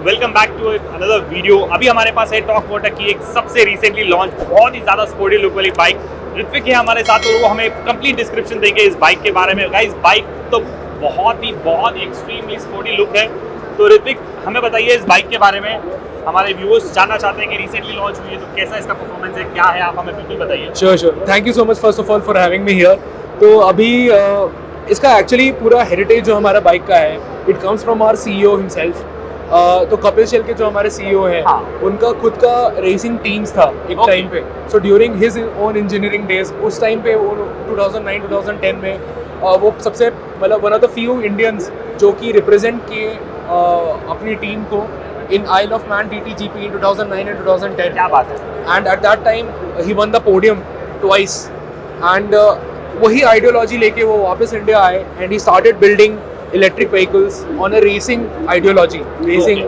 Welcome back to another video. अभी हमारे पास है टॉक वाटर की एक सबसे रिसेंटली लॉन्च बहुत ही ज़्यादा स्पोर्टी लुक वाली बाइक। ऋत्विक है हमारे साथ और वो हमें कंप्लीट डिस्क्रिप्शन देंगे इस बाइक के बारे में। गाइस बाइक तो बहुत ही एक्सट्रीमली स्पोर्टी लुक है। तो ऋत्विक हमें बताइए इस बाइक के बारे में। हमारे व्यूअर्स जानना चाहते हैं कि रिसेंटली लॉन्च हुई है तो कैसा इसका परफॉर्मेंस है, क्या है, आप हमें बिल्कुल बताइए। Sure thank you so much first of all for having me here. तो अभी इसका एक्चुअली पूरा हेरिटेज जो हमारा बाइक का है it comes from our CEO himself. तो कपिल शेल के जो हमारे सीईओ हैं उनका खुद का रेसिंग टीम्स था एक टाइम पे। So during his own engineering days उस टाइम पे वो 2009-2010 में वो सबसे मतलब one of the few Indians जो कि रिप्रेजेंट किए अपनी टीम को in Isle of Man TTGP in 2009 and 2010. क्या बात है। And at that time he won the podium twice. And वही आइडियोलॉजी लेके वो वापस इंडिया आए and he started building electric vehicles on a racing ideology, racing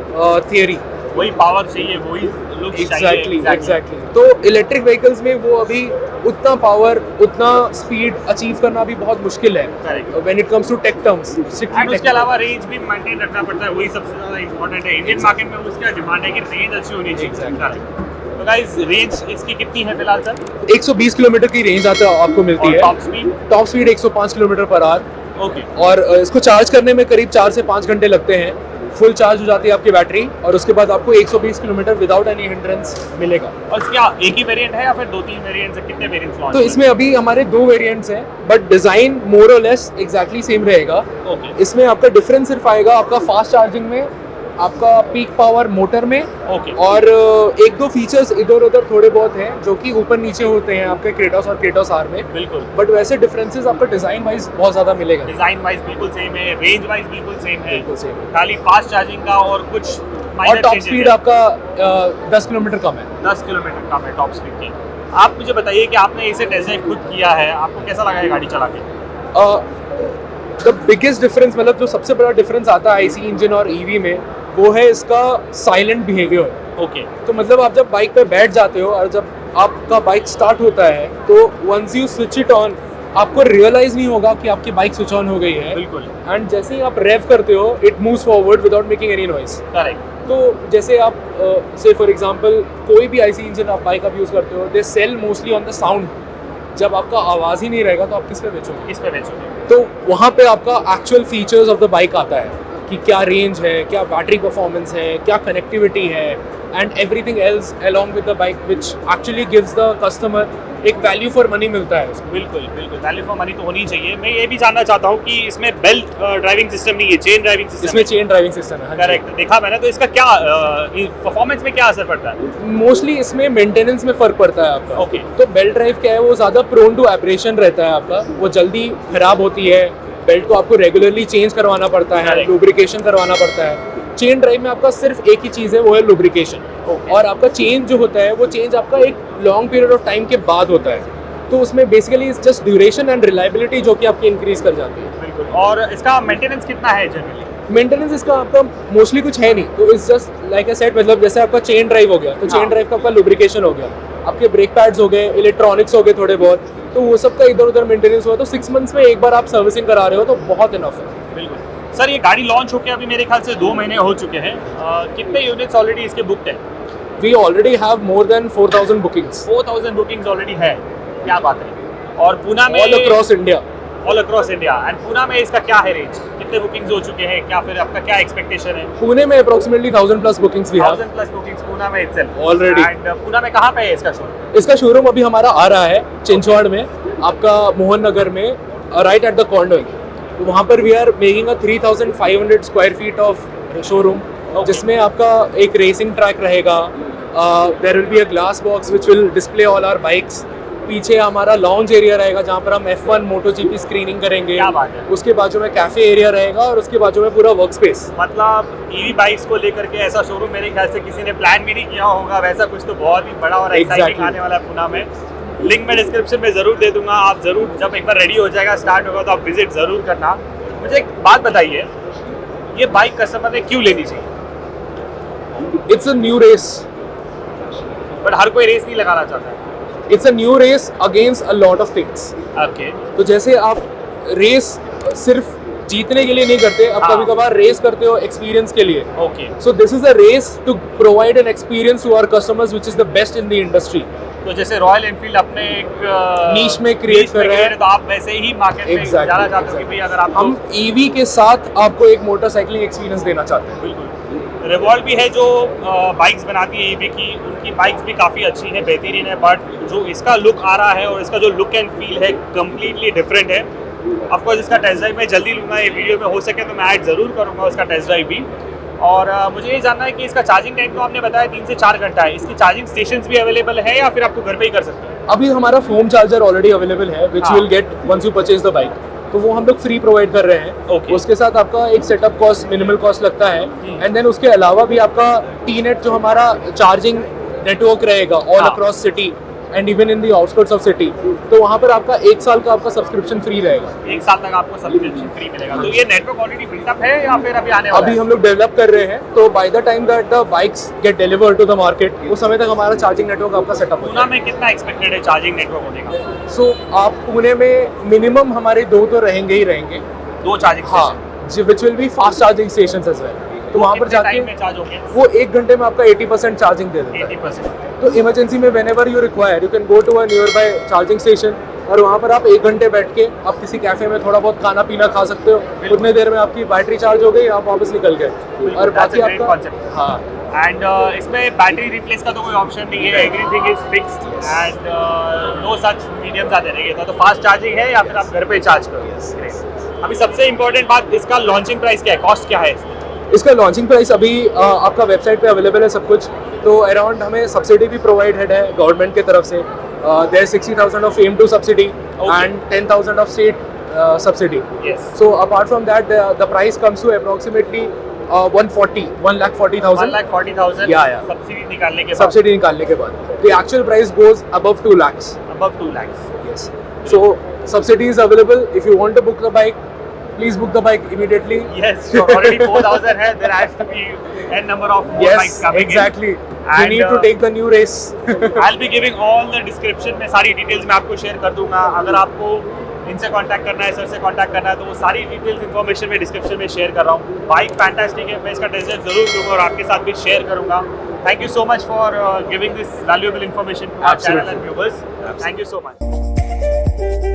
theory. वही power चाहिए, वही लुक चाहिए। Exactly. तो इलेक्ट्रिक व्हीकल्स में वो अभी उतना पावर उतना स्पीड अचीव करना भी बहुत मुश्किल है when it comes to tech terms. उसके अलावा रेंज भी मेंटेन रखना पड़ता है, वही सबसे ज़्यादा इंपॉर्टेंट है। इंडियन मार्केट में उसका डिमांड है कि रेंज अच्छी होनी चाहिए। तो गाइस रेंज इसकी कितनी है फिलहाल सर? 120 किलोमीटर की रेंज आपको मिलती है। Top speed 105 kilometre per hour. Okay. और इसको चार्ज करने में करीब 4 से 5 घंटे लगते हैं। फुल चार्ज हो जाती है आपकी बैटरी और उसके बाद आपको 120 किलोमीटर विदाउट एनी हिंड्रेंस मिलेगा। और क्या एक ही वेरिएंट है या फिर 2-3 वेरिएंट्स है? कितने वेरिएंट्स लॉन्च? तो इसमें अभी हमारे 2 वेरिएंट्स हैं बट डिजाइन मोर और लेस एग्जैक्टली सेम रहेगा। ओके। इसमें आपका डिफरेंस सिर्फ आएगा आपका फास्ट चार्जिंग में, आपका पीक पावर मोटर में। ओके। और 1-2 फीचर्स इधर उधर थोड़े बहुत हैं जो कि ऊपर नीचे होते हैं आपके क्रेटोस और क्रेटोस आर में। बिल्कुल। बट वैसे डिफरेंसेस आपको डिजाइन वाइज बहुत ज्यादा मिलेगा। डिजाइन वाइज बिल्कुल सेम है, रेंज वाइज बिल्कुल सेम है, बिल्कुल सेम है। खाली फास्ट चार्जिंग का और कुछ और टॉप स्पीड आपका 10 किलोमीटर कम है। 10 किलोमीटर कम है टॉप स्पीड की। आप मुझे बताइए कि आपने इसे टेस्ट ड्राइव खुद किया है, आपको कैसा लगा है गाड़ी चला के? द बिगेस्ट डिफरेंस मतलब जो सबसे बड़ा डिफरेंस आता है आईसी इंजन और ईवी में वो है इसका साइलेंट बिहेवियर। ओके। तो मतलब आप जब बाइक पे बैठ जाते हो और जब आपका बाइक स्टार्ट होता है तो once you switch it on आपको रियलाइज नहीं होगा कि आपकी बाइक स्विच ऑन हो गई है। बिल्कुल। एंड जैसे ही आप रेव करते हो it moves forward without making any noise. Correct. तो जैसे आप से फॉर एग्जांपल कोई भी आईसी इंजन आप बाइक आप यूज़ करते हो they sell mostly on the sound. जब आपका आवाज़ ही नहीं रहेगा तो आप किस पे बेचोगे? किस पे बेचोगे? तो वहाँ पे आपका actual features of the bike आता है कि क्या रेंज है, क्या बैटरी परफॉर्मेंस है, क्या कनेक्टिविटी है and everything else along with the bike which actually gives the customer एक वैल्यू फॉर मनी मिलता है उसको। बिल्कुल बिल्कुल, वैल्यू फॉर मनी तो होनी चाहिए। मैं ये भी जानना चाहता हूँ कि इसमें बेल्ट ड्राइविंग सिस्टम नहीं है, चेन ड्राइविंग सिस्टम। इसमें चेन ड्राइविंग सिस्टम है। करेक्ट, देखा मैंने। तो इसका क्या परफॉर्मेंस में क्या असर पड़ता है? मोस्टली इसमें मेंटेनेंस में फ़र्क पड़ता है आपका। ओके। तो बेल्ट ड्राइव क्या है वो ज़्यादा प्रोन टू एब्रेशन रहता है आपका, वो जल्दी खराब होती है। बेल्ट को आपको रेगुलरली चेंज करवाना पड़ता है, लुब्रिकेशन करवाना पड़ता है। चेन ड्राइव में आपका सिर्फ एक ही चीज़ है वो है लुब्रिकेशन। और आपका चेंज जो होता है वो चेंज आपका एक लॉन्ग पीरियड ऑफ टाइम के बाद होता है। तो उसमें basically it's just duration and reliability जो कि आपकी इंक्रीज कर जाती है। बिल्कुल। और इसका मेंटेनेंस कितना है जनरली? मेंटेनेंस इसका आपका मोस्टली कुछ है नहीं। तो it's just like I said, मतलब जैसे आपका चेन ड्राइव हो गया तो चेन ड्राइव का आपका लुब्रिकेशन हो गया, आपके ब्रेक पैड्स हो गए, इलेक्ट्रॉनिक्स हो गए थोड़े बहुत, तो वो सब का इधर उधर मेंटेनेंस हुआ। तो 6 मंथ्स में एक बार आप सर्विसिंग करा रहे हो तो बहुत इनफ है। बिल्कुल। सर ये गाड़ी लॉन्च होकर अभी मेरे ख्याल से 2 महीने हो चुके हैं। कितने यूनिट्स ऑलरेडी इसके बुकड है? We already have more than 4000 bookings. 4000 bookings already है, क्या बात है। और पूना में all across India. All across India. And Poona में इसका क्या है रेंज? कितने बुकिंग्स हो चुके हैं, क्या फिर आपका क्या एक्सपेक्टेशन है? पुणे में अप्रोक्सीमेटली 1000 प्लस बुकिंग्स भी 1000 प्लस बुकिंग्स पुना में itself ऑलरेडी। एंड पुना में कहाँ पे है इसका शोरूम? इसका शोरूम अभी हमारा आ रहा है चिंचवाड़ में, आपका मोहन नगर में, राइट एट द कॉर्नर। तो वहाँ पर we are making a 3500 square feet of showroom जिसमें आपका एक रेसिंग ट्रैक रहेगा। There will be a glass box which will display all our bikes. पीछे हमारा लॉन्च एरिया रहेगा जहाँ पर हम F1 MotoGP स्क्रीनिंग करेंगे। क्या बात है। उसके बाजू में कैफे एरिया रहेगा और उसके बाजू में पूरा वर्क स्पेस। मतलब ईवी बाइक्स को लेकर के ऐसा शोरूम मेरे ख्याल से किसी ने प्लान भी नहीं किया होगा। वैसा कुछ तो बहुत ही बड़ा और एक्साइटिंग आने वाला है पुना में। लिंक मैं डिस्क्रिप्शन में ज़रूर दे दूंगा, आप ज़रूर जब एक बार रेडी हो जाएगा, स्टार्ट होगा तो आप विजिट ज़रूर करना। मुझे एक बात बताइए, ये बाइक कस्टमर ने क्यों लेनी चाहिए? It's a new race. But हर कोई रेस नहीं लगाना चाहता है। It's a new race against a lot of things. Okay. तो जैसे आप रेस सिर्फ जीतने के लिए नहीं करते, अब हाँ। कभी कभार रेस करते हो एक्सपीरियंस के लिए. Okay, So this is a race to provide an experience to our customers which is the best in the industry. तो जैसे रॉयल एनफील्ड अपने एक Niche में create कर रहे हैं. तो आप वैसे ही मार्केट में Exactly, जाना चाहते हो कि भाई अगर आपको हम EV के साथ आपको एक मोटरसाइकिलिंग एक्सपीरियंस देना चाहते हैं. बिल्कुल रिवॉल्व भी है जो बाइक्स बनाती है ईवी की, उनकी बाइक्स भी काफ़ी अच्छी हैं, बेहतरीन है, बट जो इसका लुक आ रहा है और इसका जो लुक एंड फील है कम्प्लीटली डिफरेंट है. ऑफकोर्स इसका टेस्ट ड्राइव मैं जल्दी लूँगा, ये वीडियो में हो सके तो मैं ऐड ज़रूर करूँगा उसका टेस्ट ड्राइव भी. और मुझे ये जानना है कि इसका चार्जिंग टाइम तो आपने बताया 3 से 4 घंटा है, इसकी चार्जिंग स्टेशंस भी अवेलेबल है या फिर आपको घर पे ही कर सकते हैं? अभी हमारा फोम चार्जर ऑलरेडी अवेलेबल है विच हाँ. You will get once you purchase the bike. तो वो हम लोग फ्री प्रोवाइड कर रहे हैं. Okay. उसके साथ आपका एक सेटअप कॉस्ट मिनिमल कॉस्ट लगता है. एंड देन उसके अलावा भी आपका टी-नेट जो हमारा चार्जिंग नेटवर्क रहेगा ऑल हाँ. Across city and even in the outskirts of city, तो वहाँ पर आपका 1 साल का आपका सब्सक्रिप्शन फ्री रहेगा. 1 साल तक आपको सब्सक्रिप्शन फ्री मिलेगा. तो ये नेटवर्क ऑलरेडी बिल्टअप है या फिर अभी आने वाला अभी है? हम लोग डेवलप कर रहे हैं, तो by the time that the bikes get delivered to the market उस समय तक हमारा चार्जिंग नेटवर्क आपका सेटअप हो पूना में कितना एक्सपेक्टेड है चार्जिंग नेटवर्क होने का? सो आप पुणे में मिनिमम हमारे 2 तो रहेंगे ही रहेंगे. 2 चार्जिंग हाँ, which will be fast charging stations as well. तो वहाँ पर जाके टाइम में चार्ज होंगे? वो 1 घंटे में आपका 80% चार्जिंग दे देता है. 80%. तो इमरजेंसी में whenever you require you can go to a nearby charging station और वहाँ पर आप 1 घंटे बैठ के आप किसी कैफे में थोड़ा बहुत खाना पीना खा सकते हो. उतने देर में आपकी बैटरी चार्ज हो गई, आप वापस निकल गए. और बाकी That's a great आपका concept. हाँ, एंड इसमें बैटरी रिप्लेस का तो कोई ऑप्शन नहीं है, everything is fixed and no such medium ज़्यादा रहेगा. तो फास्ट चार्जिंग है या फिर आप घर पे चार्ज करोगे? अभी सबसे इंपॉर्टेंट बात, इसका लॉन्चिंग प्राइस क्या है, कॉस्ट क्या है? इसका लॉन्चिंग प्राइस अभी आपका वेबसाइट पे अवेलेबल है सब कुछ. तो अराउंड हमें सब्सिडी भी प्रोवाइडेड है गवर्नमेंट की तरफ से. There 60,000 of FAME 2 subsidy and 10,000 of state subsidy. Yes. So apart from that, the price comes to approximately 1,40,000. 1,40,000 Yeah. Subsidy निकालने के बाद. सब्सिडी निकालने के बाद the actual price goes above 2 lakhs. Above 2 lakhs. Yes. So subsidy is available. If you want to book the bike, please book the bike immediately. Yes, so already 4,000 है. There has to be n number of more bikes Yes, coming exactly. in. You And, need to take the new race. I'll be giving all the description में सारी details मैं आपको share कर दूंगा. अगर आपको इनसे कांटेक्ट करना है, सर से कांटेक्ट करना है, तो वो सारी डिटेल्स इन्फॉर्मेशन में डिस्क्रिप्शन में शेयर कर रहा हूँ. बाइक फैंटास्टिक है, मैं इसका टेस्ट ड्राइव जरूर लूँगा और आपके साथ भी शेयर करूँगा. Thank you so much for giving this valuable information to our channel and viewers. Thank you so much.